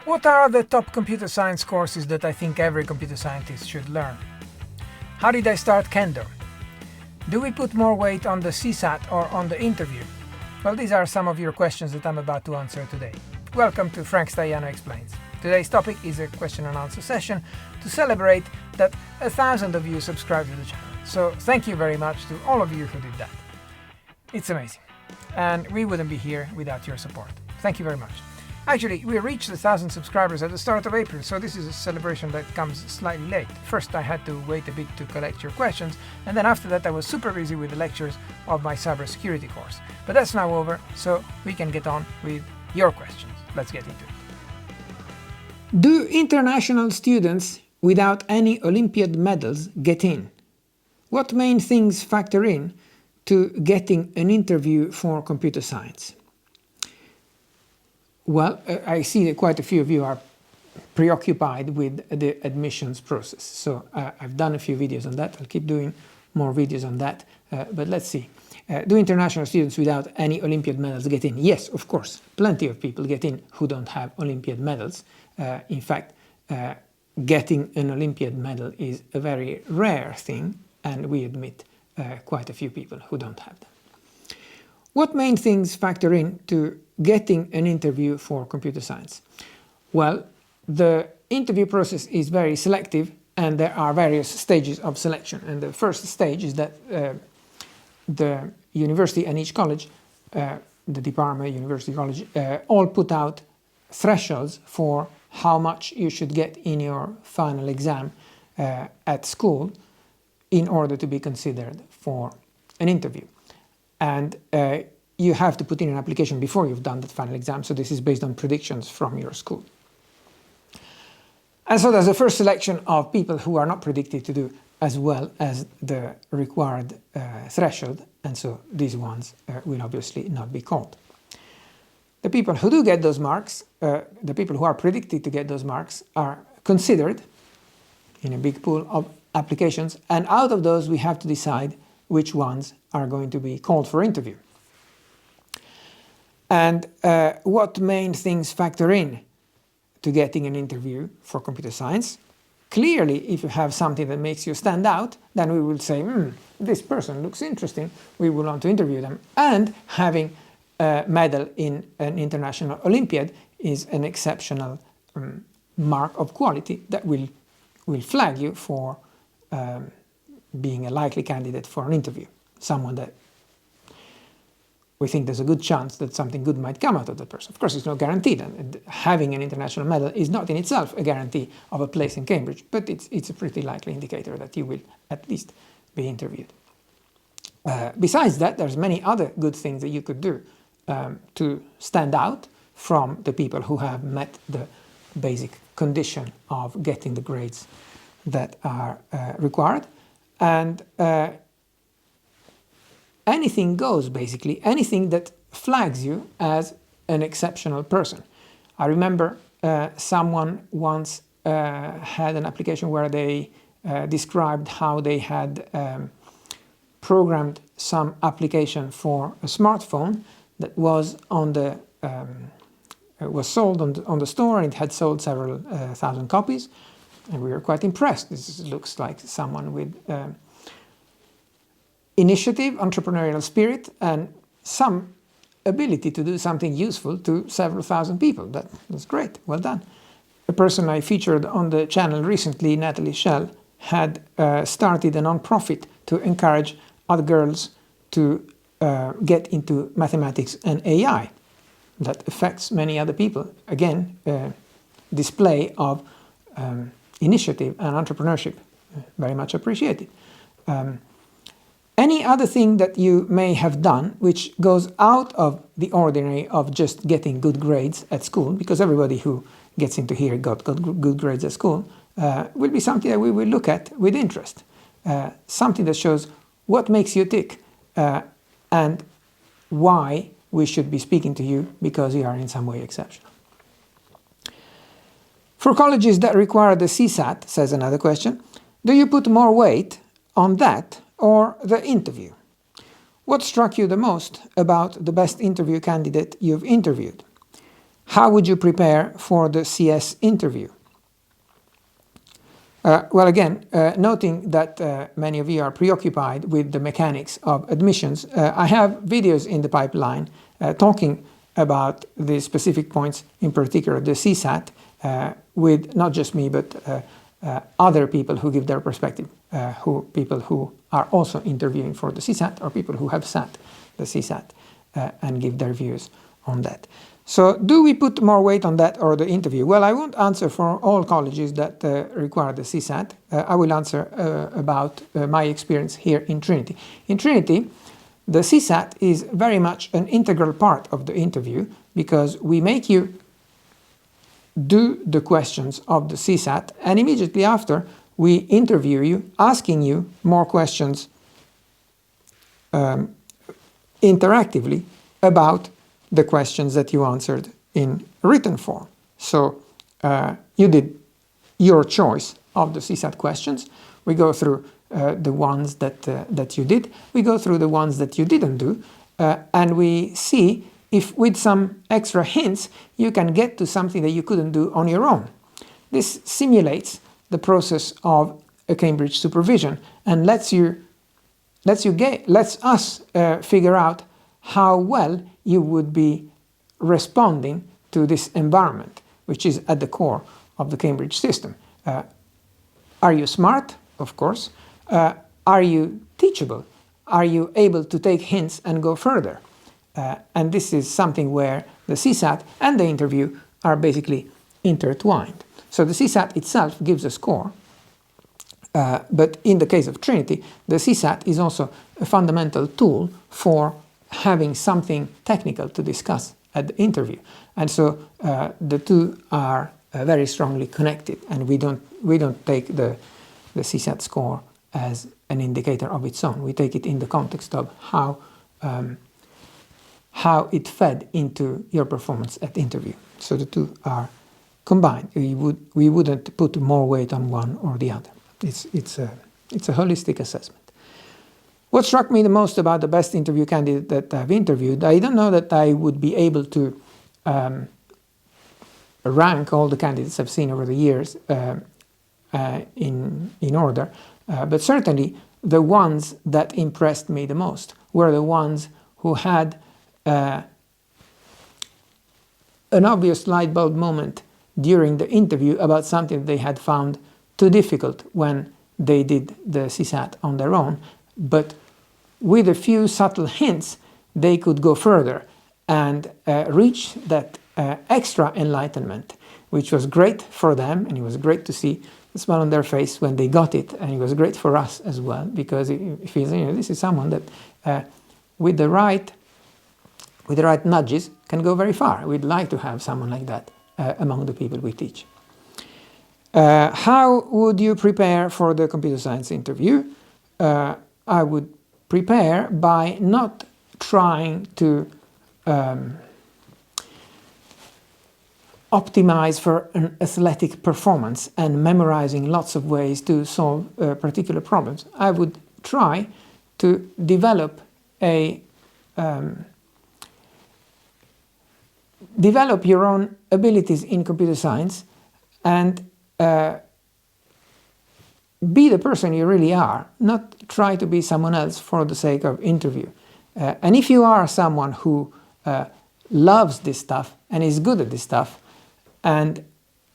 What are the top computer science courses that I think every computer scientist should learn? How did I start kendo? Do we put more weight on the CSAT or on the interview? Well, these are some of your questions that I'm about to answer today. Welcome to Frank Stajano Explains. Today's topic is a question and answer session to celebrate that 1,000 of you subscribed to the channel. So thank you very much to all of you who did that. It's amazing. And we wouldn't be here without your support. Thank you very much. Actually, we reached 1,000 subscribers at the start of April, so this is a celebration that comes slightly late. First, I had to wait a bit to collect your questions, and then after that I was super busy with the lectures of my cybersecurity course. But that's now over, so we can get on with your questions. Let's get into it. Do international students without any Olympiad medals get in? What main things factor in to getting an interview for computer science? Well, I see that quite a few of you are preoccupied with the admissions process. So I've done a few videos on that. I'll keep doing more videos on that. But let's see. Do international students without any Olympiad medals get in? Yes, of course. Plenty of people get in who don't have Olympiad medals. In fact, getting an Olympiad medal is a very rare thing, and we admit quite a few people who don't have them. What main things factor in to getting an interview for computer science? Well, the interview process is very selective, and there are various stages of selection. And the first stage is that the university and each college, the department, university, college, all put out thresholds for how much you should get in your final exam at school in order to be considered for an interview. And you have to put in an application before you've done that final exam, so this is based on predictions from your school. And so there's a first selection of people who are not predicted to do as well as the required threshold, and so these ones will obviously not be called. The people who do get those marks, the people who are predicted to get those marks, are considered in a big pool of applications, and out of those we have to decide which ones are going to be called for interview. And what main things factor in to getting an interview for computer science? Clearly, if you have something that makes you stand out, then we will say, this person looks interesting, we will want to interview them. And having a medal in an international Olympiad is an exceptional mark of quality that will flag you for being a likely candidate for an interview, someone that we think there's a good chance that something good might come out of that person. Of course, it's not guaranteed, and having an international medal is not in itself a guarantee of a place in Cambridge, but it's a pretty likely indicator that you will at least be interviewed. Besides that, there's many other good things that you could do to stand out from the people who have met the basic condition of getting the grades that are required. And anything goes, basically, anything that flags you as an exceptional person. I remember someone once had an application where they described how they had programmed some application for a smartphone that was on the was sold on the store, and it had sold several thousand copies, and we were quite impressed. This looks like someone with initiative, entrepreneurial spirit, and some ability to do something useful to several thousand people. That's great, well done. A person I featured on the channel recently, Natalie Schell, had started a non-profit to encourage other girls to get into mathematics and AI. That affects many other people. Again, display of initiative and entrepreneurship, very much appreciated. Any other thing that you may have done which goes out of the ordinary of just getting good grades at school, because everybody who gets into here got good grades at school, will be something that we will look at with interest. Something that shows what makes you tick and why we should be speaking to you because you are in some way exceptional. For colleges that require the CSAT, says another question, do you put more weight on that or the interview? What struck you the most about the best interview candidate you've interviewed? How would you prepare for the CS interview? Well, again, noting that many of you are preoccupied with the mechanics of admissions, I have videos in the pipeline talking about the specific points, in particular the CSAT, with not just me, but other people who give their perspective, people who are also interviewing for the CSAT, or people who have sat the CSAT and give their views on that. So do we put more weight on that or the interview? Well, I won't answer for all colleges that require the CSAT. I will answer about my experience here in Trinity. In Trinity, the CSAT is very much an integral part of the interview, because we make you do the questions of the CSAT, and immediately after we interview you, asking you more questions interactively about the questions that you answered in written form. So you did your choice of the CSAT questions. We go through the ones that you did. We go through the ones that you didn't do, and we see if with some extra hints you can get to something that you couldn't do on your own. This simulates the process of a Cambridge supervision and lets us figure out how well you would be responding to this environment, which is at the core of the Cambridge system. Are you smart? Of course. Are you teachable? Are you able to take hints and go further? And this is something where the CSAT and the interview are basically intertwined. So the CSAT itself gives a score, but in the case of Trinity, the CSAT is also a fundamental tool for having something technical to discuss at the interview. And so the two are very strongly connected, and we don't take the CSAT score as an indicator of its own. We take it in the context of how it fed into your performance at the interview. So the two are combined. We wouldn't put more weight on one or the other. It's a holistic assessment. What struck me the most about the best interview candidate that I've interviewed, I don't know that I would be able to rank all the candidates I've seen over the years in order, but certainly the ones that impressed me the most were the ones who had an obvious light bulb moment during the interview about something they had found too difficult when they did the CSAT on their own, but with a few subtle hints they could go further and reach that extra enlightenment, which was great for them, and it was great to see the smile on their face when they got it, and it was great for us as well, because it feels, this is someone that with the right nudges can go very far. We'd like to have someone like that among the people we teach. How would you prepare for the computer science interview? I would prepare by not trying to optimize for an athletic performance and memorizing lots of ways to solve particular problems. I would try to develop develop your own abilities in computer science and be the person you really are, not try to be someone else for the sake of interview. And if you are someone who loves this stuff and is good at this stuff and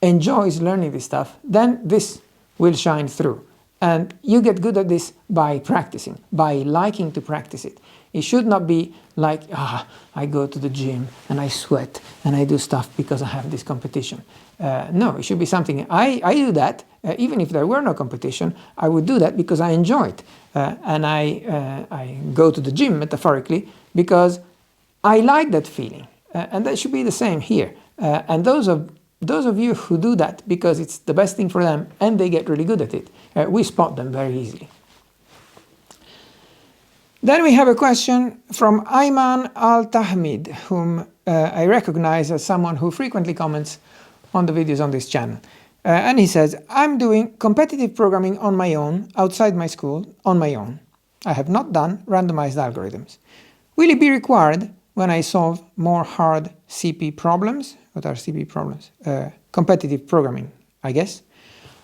enjoys learning this stuff, then this will shine through. And you get good at this by practicing, by liking to practice it. It should not be like, I go to the gym and I sweat and I do stuff because I have this competition. No, it should be something, I do that, even if there were no competition, I would do that because I enjoy it. And I go to the gym, metaphorically, because I like that feeling. And that should be the same here. And those of you who do that because it's the best thing for them and they get really good at it, we spot them very easily. Then we have a question from Ayman Al-Tahmid, whom I recognize as someone who frequently comments on the videos on this channel. And he says, I'm doing competitive programming on my own, outside my school, on my own. I have not done randomized algorithms. Will it be required when I solve more hard CP problems? What are CP problems? Competitive programming, I guess.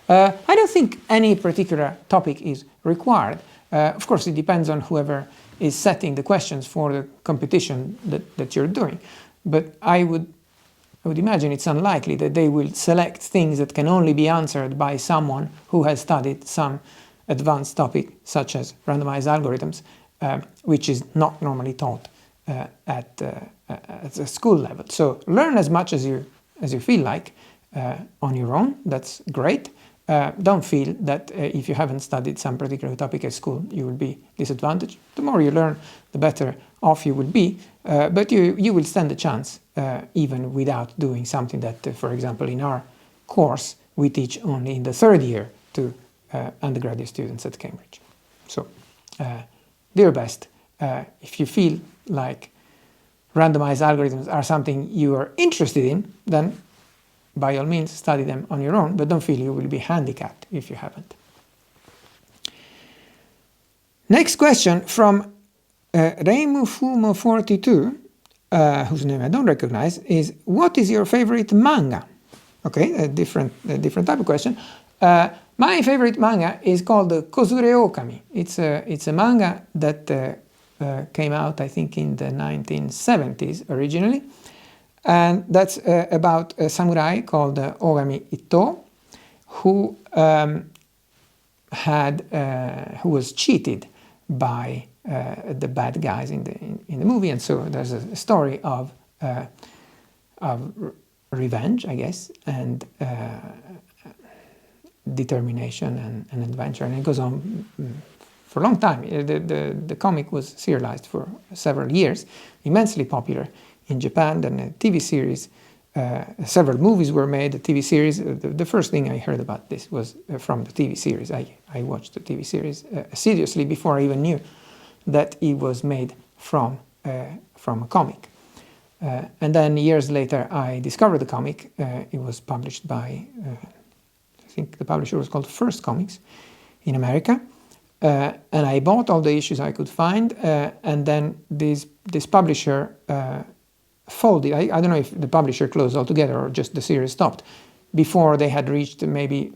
I don't think any particular topic is required. Of course, it depends on whoever is setting the questions for the competition that you're doing. But I would imagine it's unlikely that they will select things that can only be answered by someone who has studied some advanced topic, such as randomized algorithms, which is not normally taught at a school level. So learn as much as you feel like on your own. That's great. Don't feel that if you haven't studied some particular topic at school, you will be disadvantaged. The more you learn, the better off you will be, but you will stand a chance even without doing something that, for example, in our course, we teach only in the third year to undergraduate students at Cambridge. So, do your best. If you feel like randomized algorithms are something you are interested in, then by all means study them on your own, but don't feel you will be handicapped if you haven't. Next question from Reimufumo42, whose name I don't recognize, is what is your favorite manga? Okay, a different type of question. My favorite manga is called Kozure Okami. It's a manga that came out, I think, in the 1970s originally. And that's about a samurai called Ogami Ito, who was cheated by the bad guys in the movie, and so there's a story of revenge, I guess, and determination and adventure, and it goes on for a long time. The comic was serialized for several years, immensely popular in Japan. Then a TV series, several movies were made. A TV series. The first thing I heard about this was from the TV series. I watched the TV series assiduously before I even knew that it was made from a comic. And then years later, I discovered the comic. It was published by, I think the publisher was called First Comics in America. And I bought all the issues I could find. And then this publisher folded. I don't know if the publisher closed altogether or just the series stopped before they had reached maybe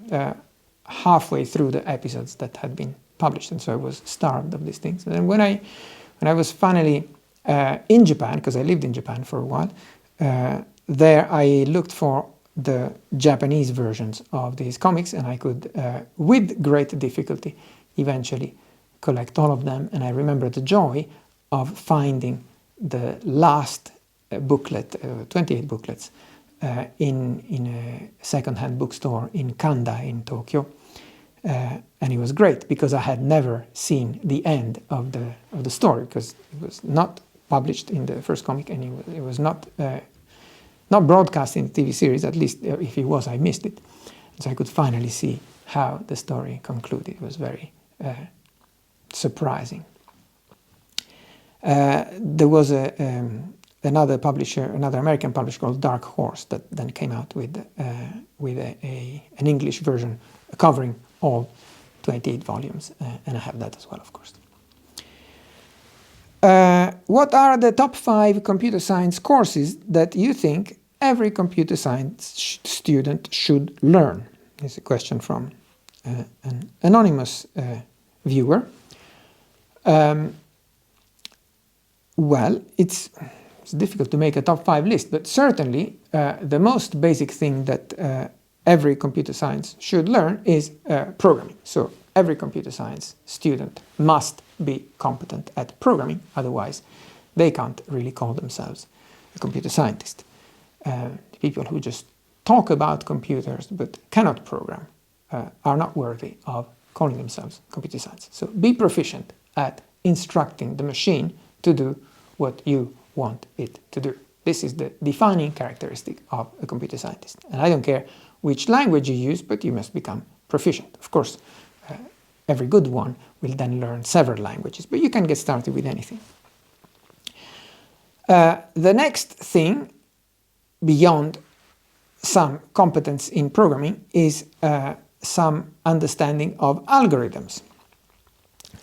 halfway through the episodes that had been published, and so I was starved of these things. And then when I was finally in Japan, because I lived in Japan for a while, there I looked for the Japanese versions of these comics, and I could, with great difficulty, eventually collect all of them. And I remember the joy of finding the last booklet, 28 booklets, in a second-hand bookstore in Kanda in Tokyo. And it was great because I had never seen the end of the story, because it was not published in the first comic, and it was not broadcast in the TV series. At least if it was, I missed it. And so I could finally see how the story concluded. It was very surprising. There was another American publisher called Dark Horse that then came out with an English version covering all 28 volumes, and I have that as well, of course. What are the top 5 computer science courses that you think every computer science student should learn? It's a question from an anonymous viewer. Well, it's difficult to make a top 5 list, but certainly the most basic thing that every computer science should learn is programming. So every computer science student must be competent at programming, otherwise they can't really call themselves a computer scientist. People who just talk about computers but cannot program are not worthy of calling themselves computer science. So be proficient at instructing the machine to do what you want it to do. This is the defining characteristic of a computer scientist. And I don't care which language you use, but you must become proficient. Of course, every good one will then learn several languages, but you can get started with anything. The next thing, beyond some competence in programming, is some understanding of algorithms.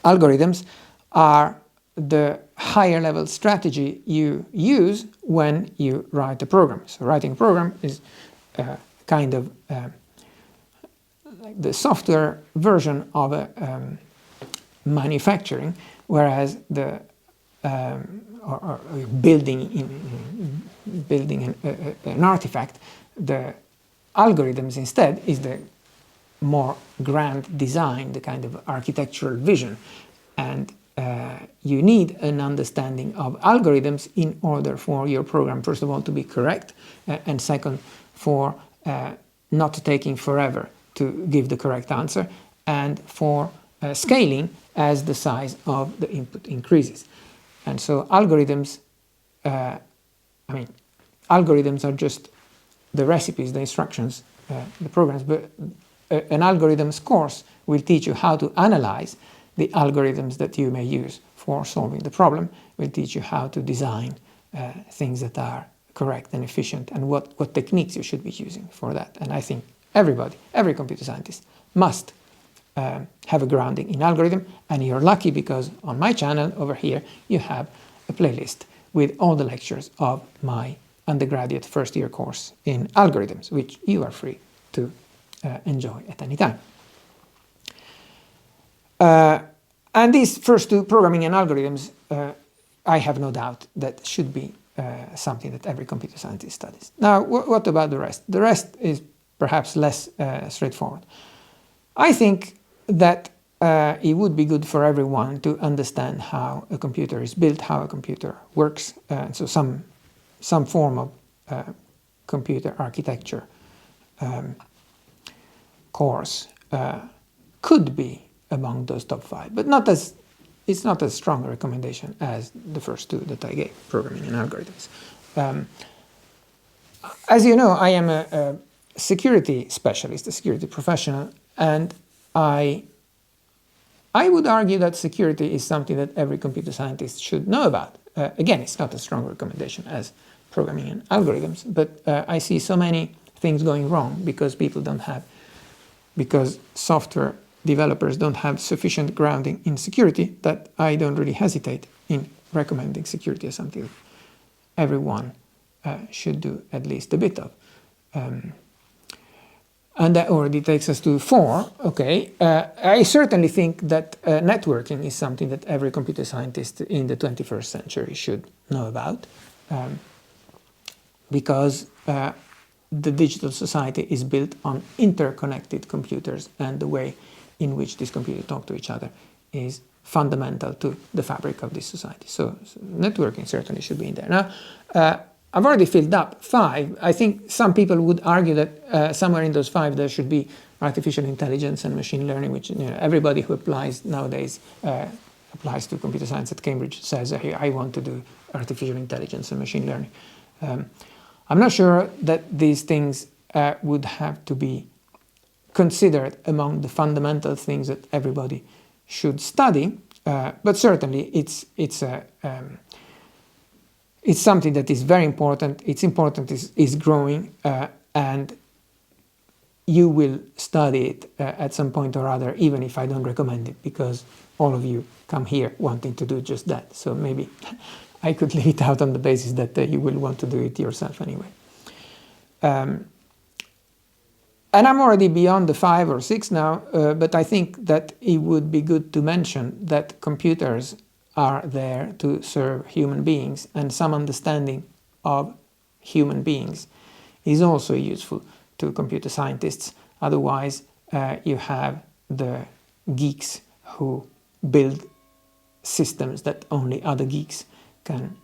Algorithms are the higher level strategy you use when you write a program. So writing a program is kind of like the software version of a manufacturing, whereas the or building an artifact, the algorithms instead is the more grand design, the kind of architectural vision, and you need an understanding of algorithms in order for your program, first of all, to be correct, and second, for not taking forever to give the correct answer, and for scaling as the size of the input increases. And so algorithms, algorithms are just the recipes, the instructions, the programs, but an algorithms course will teach you how to analyze the algorithms that you may use for solving the problem, will teach you how to design things that are correct and efficient, and what techniques you should be using for that. And I think everybody, every computer scientist must have a grounding in algorithm, and you're lucky because on my channel over here you have a playlist with all the lectures of my undergraduate first year course in algorithms, which you are free to enjoy at any time. And these first two, programming and algorithms, I have no doubt that should be something that every computer scientist studies. Now, what about the rest? The rest is perhaps less straightforward. I think that it would be good for everyone to understand how a computer is built, how a computer works, so some form of computer architecture course could be among those top 5, but it's not as strong a recommendation as the first two that I gave, programming and algorithms. As you know, I am a security specialist, a security professional, and I would argue that security is something that every computer scientist should know about. Again, it's not a strong recommendation as programming and algorithms, but I see so many things going wrong because software developers don't have sufficient grounding in security that I don't really hesitate in recommending security as something that everyone should do at least a bit of. And that already takes us to 4. Okay, I certainly think that networking is something that every computer scientist in the 21st century should know about, because the digital society is built on interconnected computers, and the way in which these computers talk to each other is fundamental to the fabric of this society. So networking certainly should be in there. Now, I've already filled up 5. I think some people would argue that somewhere in those 5 there should be artificial intelligence and machine learning, which everybody who applies nowadays applies to computer science at Cambridge says, hey, I want to do artificial intelligence and machine learning. I'm not sure that these things would have to be considered among the fundamental things that everybody should study, but certainly it's something that is very important. It's important, is growing, and you will study it at some point or other, even if I don't recommend it, because all of you come here wanting to do just that. So maybe I could leave it out on the basis that you will want to do it yourself anyway. And I'm already beyond the 5 or 6 now, but I think that it would be good to mention that computers are there to serve human beings, and some understanding of human beings is also useful to computer scientists. Otherwise, you have the geeks who build systems that only other geeks can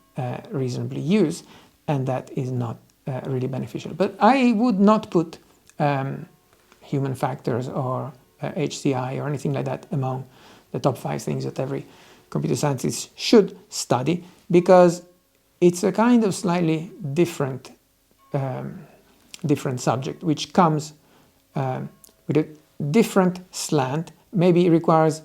reasonably use, and that is not really beneficial. But I would not put human factors or HCI or anything like that among the top 5 things that every computer scientist should study, because it's a kind of slightly different subject, which comes with a different slant, maybe requires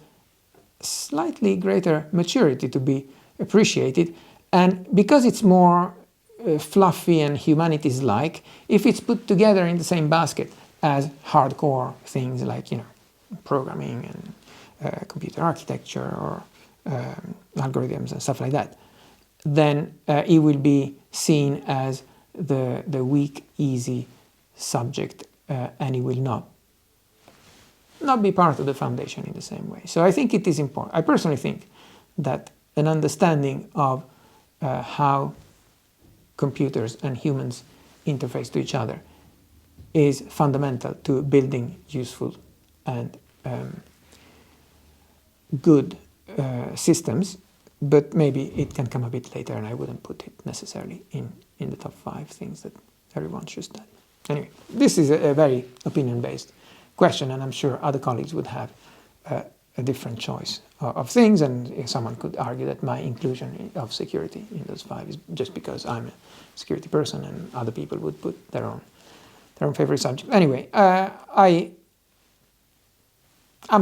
slightly greater maturity to be appreciated, and because it's more fluffy and humanities-like, if it's put together in the same basket as hardcore things like programming and computer architecture or algorithms and stuff like that, then it will be seen as the weak, easy subject, and it will not be part of the foundation in the same way. So I think it is important. I personally think that an understanding of how computers and humans interface to each other is fundamental to building useful and good systems, but maybe it can come a bit later, and I wouldn't put it necessarily in the top 5 things that everyone should study. Anyway, this is a very opinion-based question, and I'm sure other colleagues would have a different choice of things, and someone could argue that my inclusion of security in those 5 is just because I'm a security person, and other people would put their own favorite subject. Anyway, I'm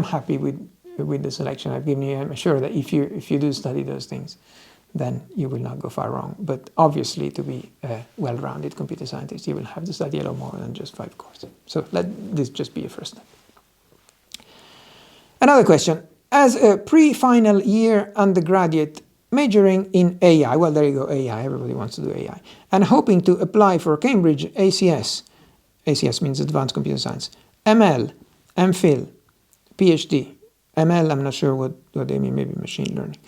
happy with the selection I've given you. I'm sure that if you do study those things, then you will not go far wrong. But obviously, to be a well-rounded computer scientist, you will have to study a lot more than just 5 courses. So let this just be a first step. Another question. As a pre-final year undergraduate majoring in AI, well, there you go, AI, everybody wants to do AI, and hoping to apply for Cambridge ACS, ACS means Advanced Computer Science, ML, MPhil, PhD, ML, I'm not sure what they mean, maybe machine learning,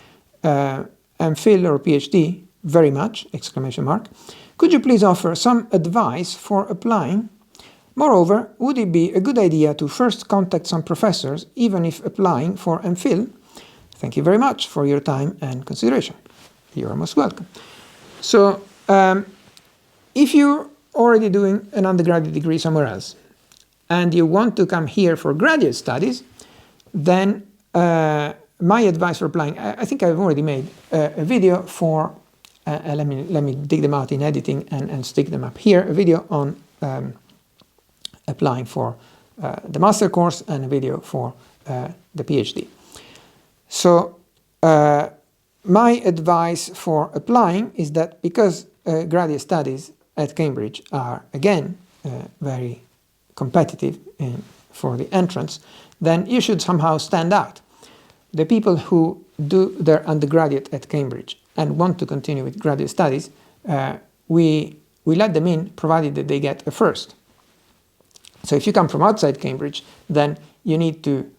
MPhil or PhD, very much, exclamation mark. Could you please offer some advice for applying? Moreover, would it be a good idea to first contact some professors, even if applying for MPhil? Thank you very much for your time and consideration. You are most welcome. So, if you're already doing an undergraduate degree somewhere else, and you want to come here for graduate studies, then my advice for applying, I think I've already made a video for, let me dig them out in editing and stick them up here, a video on applying for the master course and a video for the PhD. So my advice for applying is that because graduate studies at Cambridge are, again, very competitive for the entrance, then you should somehow stand out. The people who do their undergraduate at Cambridge and want to continue with graduate studies, we let them in provided that they get a first. So if you come from outside Cambridge, then you need to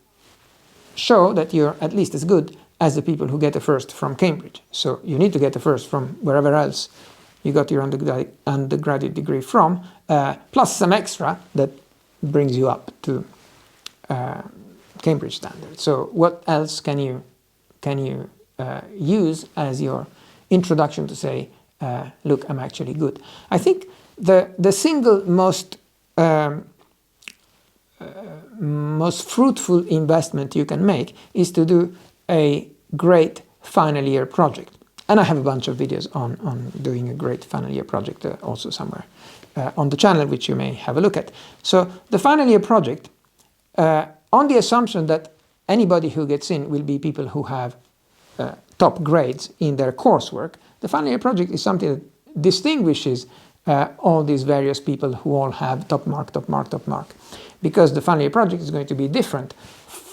show that you're at least as good as the people who get a first from Cambridge. So you need to get a first from wherever else you got your undergraduate degree from, plus some extra that brings you up to Cambridge standard. So what else can you use as your introduction to say, look, I'm actually good? I think the single most fruitful investment you can make is to do a great final year project. And I have a bunch of videos on doing a great final year project also somewhere on the channel, which you may have a look at. So the final year project, on the assumption that anybody who gets in will be people who have top grades in their coursework, the final year project is something that distinguishes all these various people who all have top mark, top mark, top mark. Because the final year project is going to be different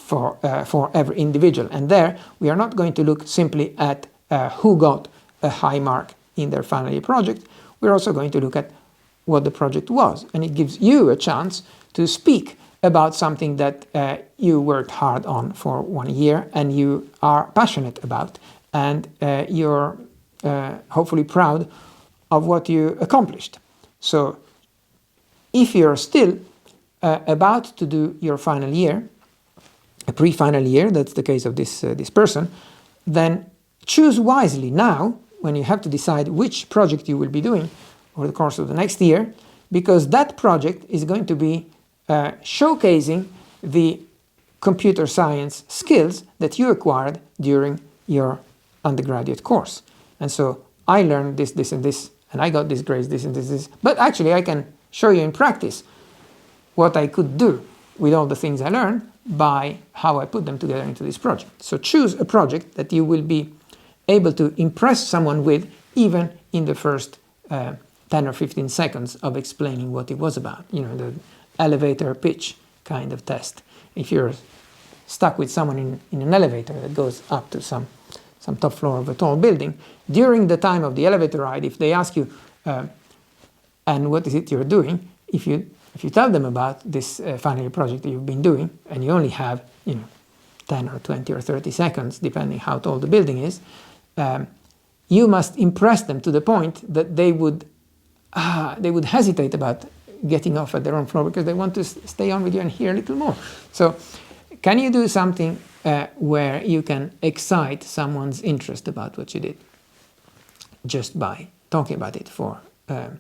for every individual. And there, we are not going to look simply at who got a high mark in their final year project. We're also going to look at what the project was. And it gives you a chance to speak about something that you worked hard on for 1 year and you are passionate about. And you're hopefully proud of what you accomplished. So if you're still about to do your final year, a pre-final year, that's the case of this person, then choose wisely now when you have to decide which project you will be doing over the course of the next year, because that project is going to be showcasing the computer science skills that you acquired during your undergraduate course. And so I learned this, this, and this, and I got these grades, this, and this. But actually I can show you in practice what I could do with all the things I learned by how I put them together into this project. So choose a project that you will be able to impress someone with even in the first 10 or 15 seconds of explaining what it was about. You know, the elevator pitch kind of test. If you're stuck with someone in an elevator that goes up to some some top floor of a tall building, during the time of the elevator ride, if they ask you, and what is it you're doing, if you tell them about this final year project that you've been doing, and you only have, 10 or 20 or 30 seconds, depending how tall the building is, you must impress them to the point that they would hesitate about getting off at their own floor because they want to stay on with you and hear a little more. So can you do something where you can excite someone's interest about what you did just by talking about it for 10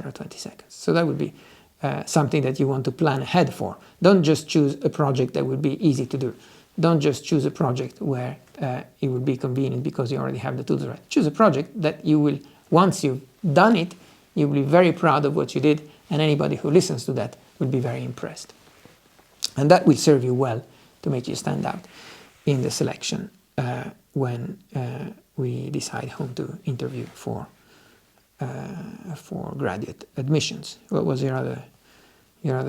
or 20 seconds? So that would be something that you want to plan ahead for. Don't just choose a project that would be easy to do. Don't just choose a project where it would be convenient because you already have the tools right. Choose a project that you will, once you've done it, you will be very proud of what you did, and anybody who listens to that will be very impressed. And that will serve you well to make you stand out in the selection when we decide whom to interview for graduate admissions. What was your other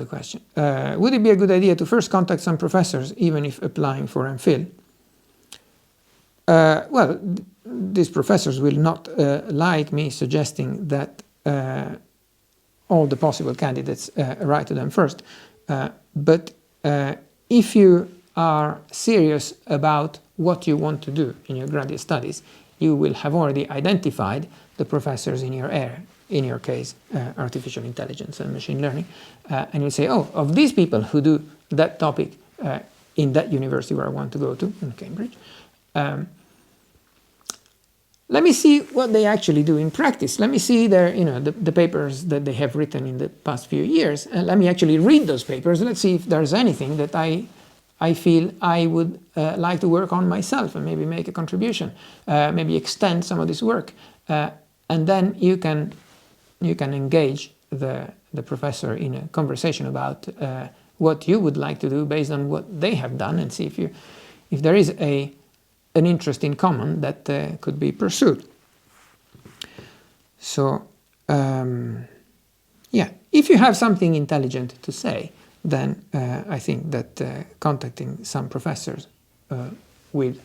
question? Would it be a good idea to first contact some professors even if applying for MPhil? Well, these professors will not like me suggesting that all the possible candidates write to them first. But if you are serious about what you want to do in your graduate studies, you will have already identified the professors in your area, in your case, artificial intelligence and machine learning, and you'll say, oh, of these people who do that topic in that university where I want to go to, in Cambridge, let me see what they actually do in practice. Let me see their, the papers that they have written in the past few years, and let me actually read those papers. Let's see if there's anything that I feel I would like to work on myself and maybe make a contribution, maybe extend some of this work, and then you can engage the professor in a conversation about what you would like to do based on what they have done, and see if there is an interest in common that could be pursued. So, yeah, if you have something intelligent to say, then I think that contacting some professors with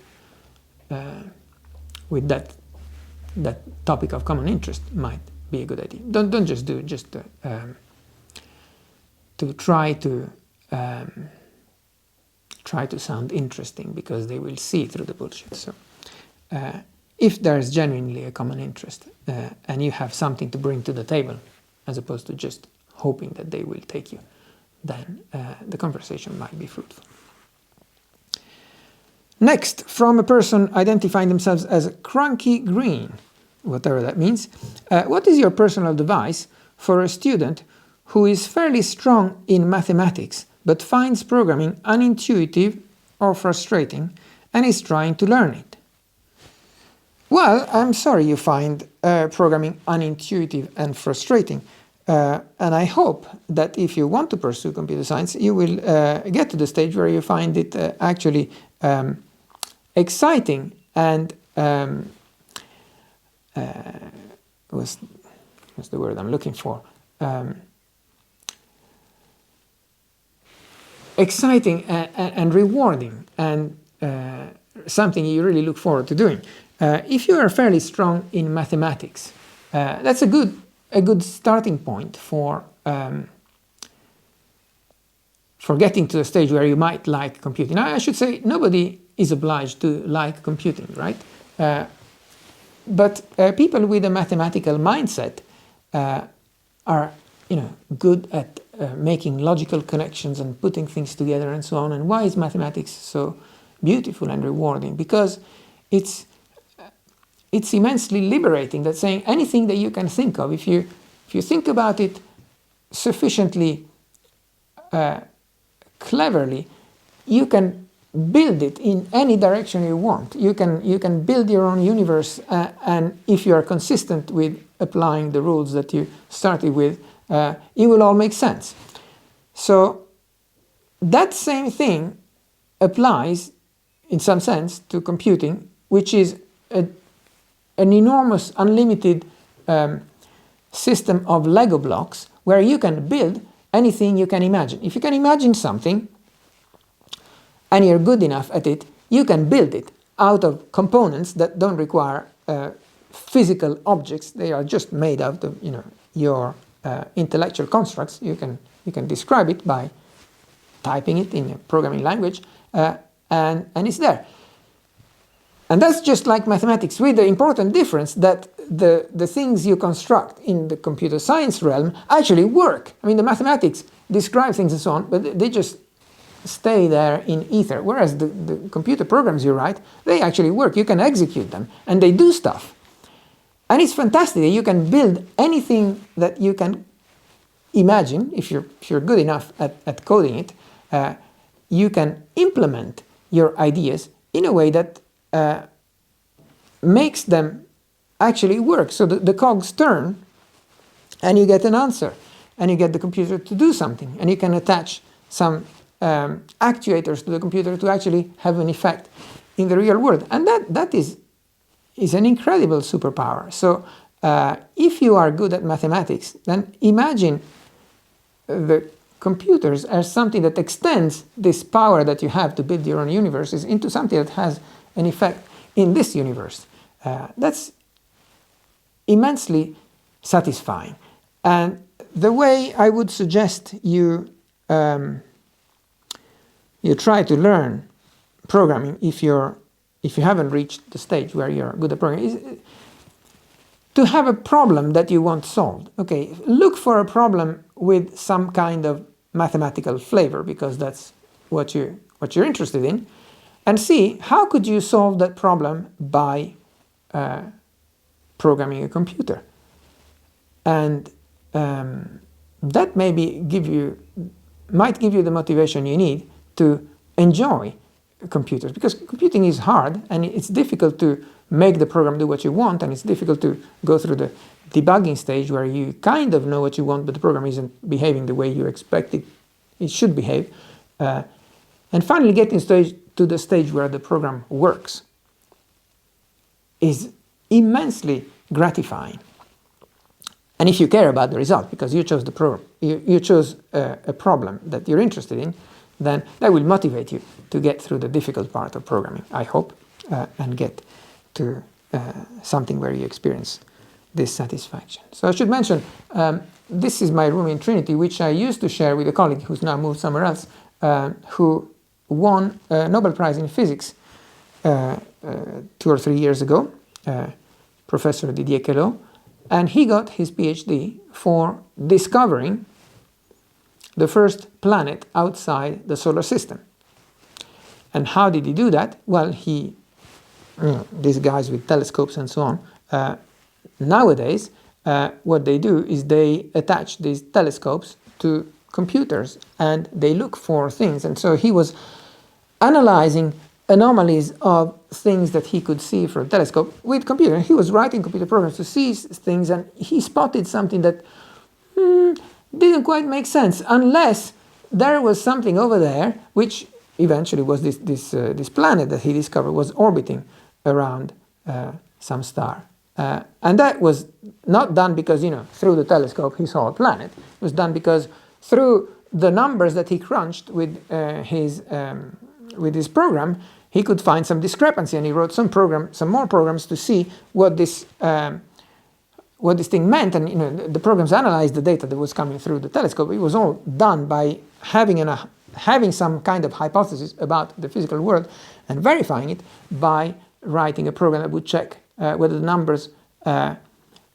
that topic of common interest might be a good idea. Don't just do it just to try to sound interesting, because they will see through the bullshit. So if there is genuinely a common interest and you have something to bring to the table, as opposed to just hoping that they will take you, then the conversation might be fruitful. Next, from a person identifying themselves as Cranky Green, whatever that means, what is your personal advice for a student who is fairly strong in mathematics but finds programming unintuitive or frustrating and is trying to learn it? Well, I'm sorry you find programming unintuitive and frustrating. And I hope that if you want to pursue computer science, you will get to the stage where you find it actually exciting and what's the word I'm looking for? Exciting and rewarding, and something you really look forward to doing. If you are fairly strong in mathematics, that's a good starting point for getting to the stage where you might like computing. Now, I should say nobody is obliged to like computing, right? But people with a mathematical mindset are, good at making logical connections and putting things together and so on. And why is mathematics so beautiful and rewarding? Because it's immensely liberating. That's saying anything that you can think of, if you think about it sufficiently cleverly, you can build it in any direction you want. You can build your own universe, and if you are consistent with applying the rules that you started with, it will all make sense. So that same thing applies in some sense to computing, which is an enormous, unlimited system of Lego blocks where you can build anything you can imagine. If you can imagine something and you're good enough at it, you can build it out of components that don't require physical objects. They are just made out of, you know, your intellectual constructs. You can describe it by typing it in a programming language, and it's there. And that's just like mathematics, with the important difference that the things you construct in the computer science realm actually work. I mean, the mathematics describe things and so on, but they just stay there in ether. Whereas the computer programs you write, they actually work. You can execute them, and they do stuff. And it's fantastic. You can build anything that you can imagine, if you're good enough at coding it. You can implement your ideas in a way that makes them actually work. So the cogs turn, and you get an answer, and you get the computer to do something, and you can attach some actuators to the computer to actually have an effect in the real world. And that is an incredible superpower. So if you are good at mathematics, then imagine the computers as something that extends this power that you have to build your own universes into something that has an effect in this universe. That's immensely satisfying. And the way I would suggest you try to learn programming, if you haven't reached the stage where you're good at programming, is to have a problem that you want solved. Okay, look for a problem with some kind of mathematical flavor, because that's what you're interested in, and see how could you solve that problem by programming a computer. And that might give you the motivation you need to enjoy computers, because computing is hard, and it's difficult to make the program do what you want, and it's difficult to go through the debugging stage where you kind of know what you want, but the program isn't behaving the way you expect it should behave, and finally getting to the stage where the program works is immensely gratifying. And if you care about the result, because you chose the program, you chose a problem that you're interested in, then that will motivate you to get through the difficult part of programming, I hope, and get to something where you experience this satisfaction. So I should mention, this is my room in Trinity, which I used to share with a colleague who's now moved somewhere else, who won a Nobel Prize in Physics 2 or 3 years ago, Professor Didier Queloz, and he got his PhD for discovering the first planet outside the solar system. And how did he do that? Well, these guys with telescopes and so on, nowadays, what they do is they attach these telescopes to computers and they look for things. And so he was analyzing anomalies of things that he could see from a telescope with computer. He was writing computer programs to see things, and he spotted something that didn't quite make sense, unless there was something over there, which eventually was this planet that he discovered was orbiting around some star. And that was not done because, through the telescope he saw a planet. It was done because through the numbers that he crunched with his program, he could find some discrepancy, and he wrote some more programs to see what this thing meant. And the programs analyzed the data that was coming through the telescope. It was all done by having some kind of hypothesis about the physical world and verifying it by writing a program that would check whether the numbers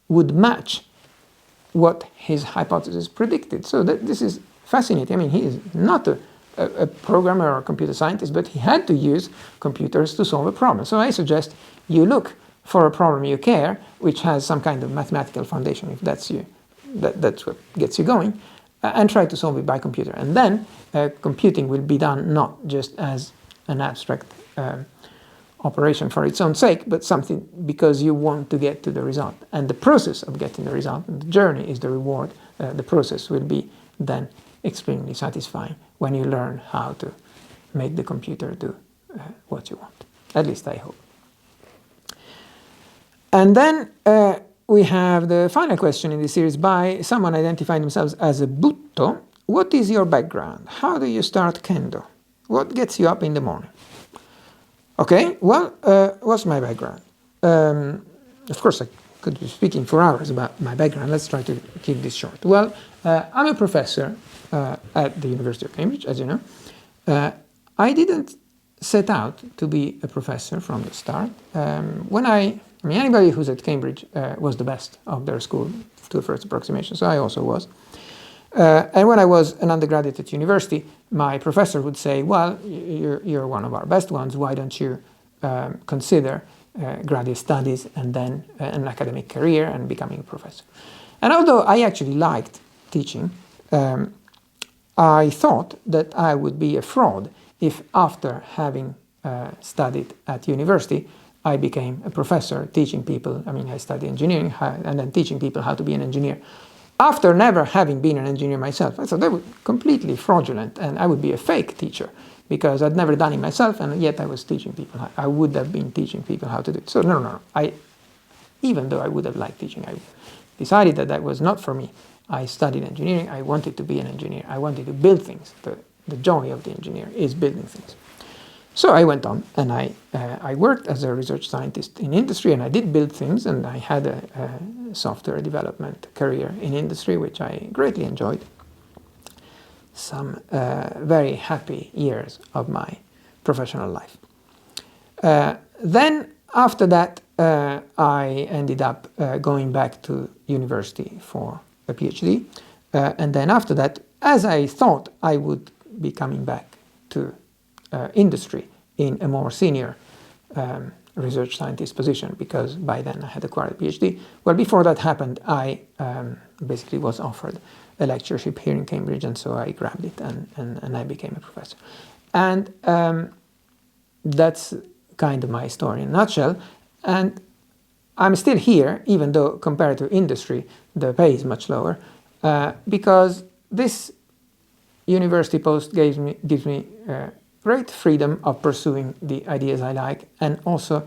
would match what his hypothesis predicted. So this is fascinating. I mean, he is not a programmer or a computer scientist, but he had to use computers to solve a problem. So I suggest you look for a problem you care, which has some kind of mathematical foundation, if that's what gets you going, and try to solve it by computer. And then computing will be done not just as an abstract operation for its own sake, but something because you want to get to the result. And the process of getting the result, the journey is the reward. The process will be then extremely satisfying when you learn how to make the computer do what you want. At least I hope. And then we have the final question in this series by someone identifying themselves as a Butto. What is your background? How do you start kendo? What gets you up in the morning? Okay, well, what's my background? Of course, I could be speaking for hours about my background. Let's try to keep this short. Well, I'm a professor at the University of Cambridge, as you know. I didn't set out to be a professor from the start. Anybody who's at Cambridge was the best of their school to the first approximation, so I also was. And when I was an undergraduate at university, my professor would say, well, you're one of our best ones, why don't you consider graduate studies and then an academic career and becoming a professor. And although I actually liked teaching, I thought that I would be a fraud if after having studied at university, I became a professor teaching people, I studied engineering and then teaching people how to be an engineer. After never having been an engineer myself, I thought that would be completely fraudulent and I would be a fake teacher because I'd never done it myself and yet I was teaching people. I would have been teaching people how to do it. So no. Even though I would have liked teaching, I decided that that was not for me. I studied engineering. I wanted to be an engineer. I wanted to build things. The joy of the engineer is building things. So I went on and I worked as a research scientist in industry and I did build things and I had a software development career in industry which I greatly enjoyed. Some very happy years of my professional life. Then after that I ended up going back to university for a PhD and then after that, as I thought I would be coming back to industry in a more senior research scientist position because by then I had acquired a PhD. Well, before that happened, I basically was offered a lectureship here in Cambridge and so I grabbed it and I became a professor. And that's kind of my story in a nutshell. And I'm still here, even though compared to industry, the pay is much lower because this university post gives me great freedom of pursuing the ideas I like and also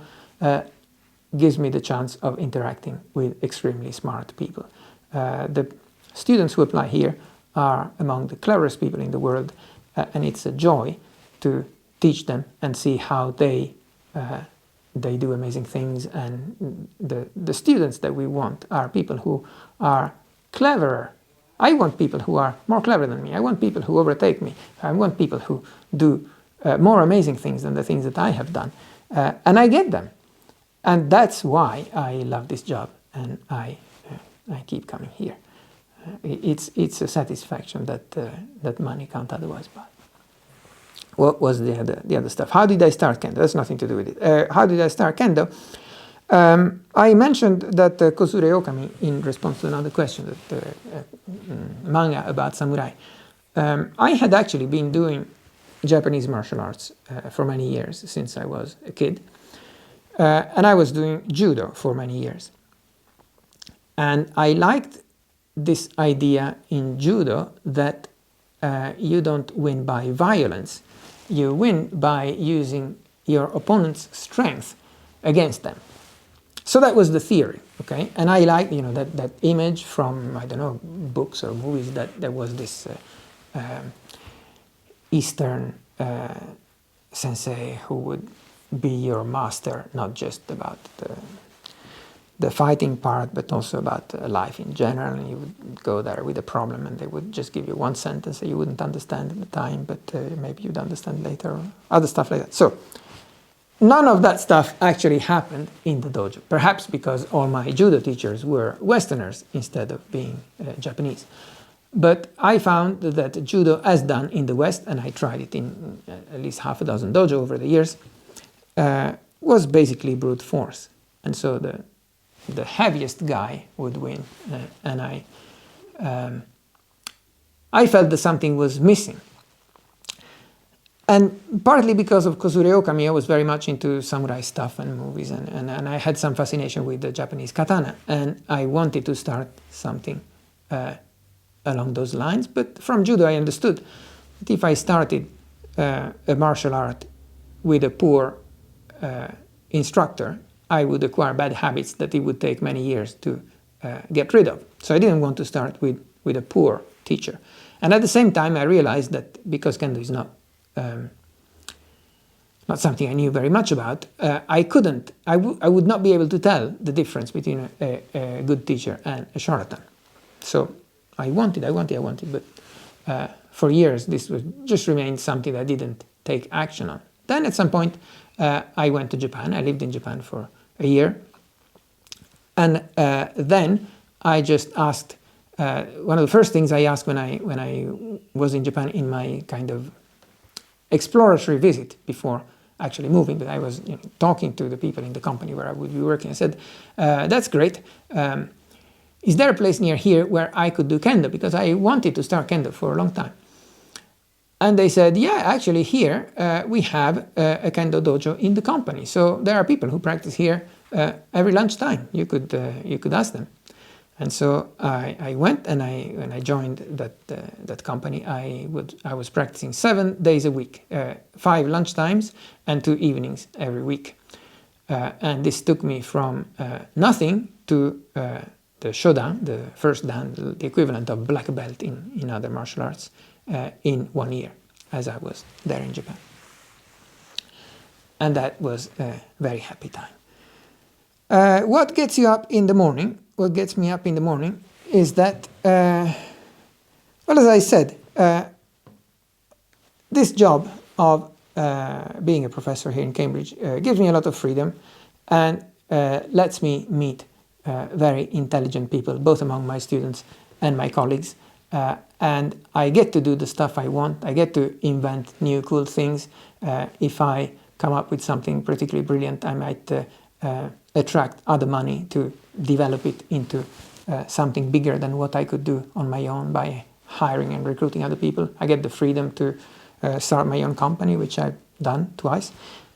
gives me the chance of interacting with extremely smart people. The students who apply here are among the cleverest people in the world and it's a joy to teach them and see how they do amazing things, and the students that we want are people who are cleverer. I want people who are more clever than me. I want people who overtake me. I want people who do more amazing things than the things that I have done. And I get them. And that's why I love this job and I keep coming here. It's a satisfaction that money can't otherwise buy. What was the other stuff? How did I start kendo? That's nothing to do with it. How did I start kendo? I mentioned that Kosure Okami, in response to another question, that manga about samurai. I had actually been doing Japanese martial arts for many years, since I was a kid. And I was doing judo for many years. And I liked this idea in judo that you don't win by violence. You win by using your opponent's strength against them. So that was the theory, okay? And I like, that image from, I don't know, books or movies that there was this Eastern sensei who would be your master, not just about the fighting part, but also about life in general. And you would go there with a problem and they would just give you one sentence that you wouldn't understand at the time, but maybe you'd understand later, or other stuff like that. So none of that stuff actually happened in the dojo, perhaps because all my judo teachers were Westerners instead of being Japanese. But I found that judo as done in the West, and I tried it in at least half a dozen dojo over the years, was basically brute force. And so the heaviest guy would win, and I felt that something was missing. And partly because of Kosure Okami, I was very much into samurai stuff and movies, and I had some fascination with the Japanese katana, and I wanted to start something along those lines. But from judo I understood that if I started a martial art with a poor instructor, I would acquire bad habits that it would take many years to get rid of. So I didn't want to start with a poor teacher. And at the same time I realized that because kendo is not not something I knew very much about, I would not be able to tell the difference between a good teacher and a charlatan. So I wanted, but for years this just remained something that I didn't take action on. Then at some point I went to Japan. I lived in Japan for a year, and then I just asked, one of the first things I asked when I was in Japan in my kind of exploratory visit before actually moving, but I was talking to the people in the company where I would be working. I said, that's great. Is there a place near here where I could do kendo? Because I wanted to start kendo for a long time. And they said, yeah, actually here we have a kendo dojo in the company. So there are people who practice here every lunchtime. You could ask them. And so I went, and when I joined that company, I was practicing 7 days a week, 5 lunchtimes and 2 evenings every week. And this took me from nothing to the shodan, the first dan, the equivalent of black belt in other martial arts, in 1 year, as I was there in Japan. And that was a very happy time. What gets you up in the morning? What gets me up in the morning is that, well, as I said, this job of being a professor here in Cambridge gives me a lot of freedom and lets me meet very intelligent people, both among my students and my colleagues. And I get to do the stuff I want. I get to invent new cool things. If I come up with something particularly brilliant, I might attract other money to develop it into something bigger than what I could do on my own by hiring and recruiting other people. I get the freedom to start my own company, which I've done twice.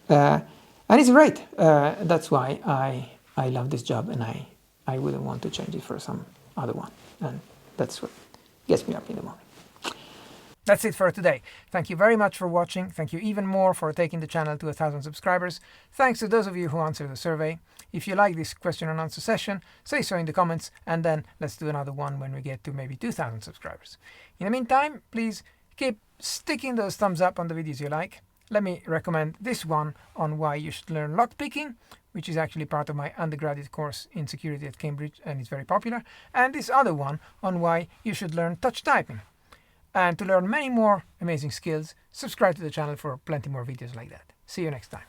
And it's great. That's why I love this job, and I wouldn't want to change it for some other one. And that's what gets me up in the morning. That's it for today. Thank you very much for watching. Thank you even more for taking the channel to 1,000 subscribers. Thanks to those of you who answered the survey. If you like this question and answer session, say so in the comments, and then let's do another one when we get to maybe 2,000 subscribers. In the meantime, please keep sticking those thumbs up on the videos you like. Let me recommend this one on why you should learn lockpicking, which is actually part of my undergraduate course in security at Cambridge, and it's very popular. And this other one on why you should learn touch typing. And to learn many more amazing skills, subscribe to the channel for plenty more videos like that. See you next time.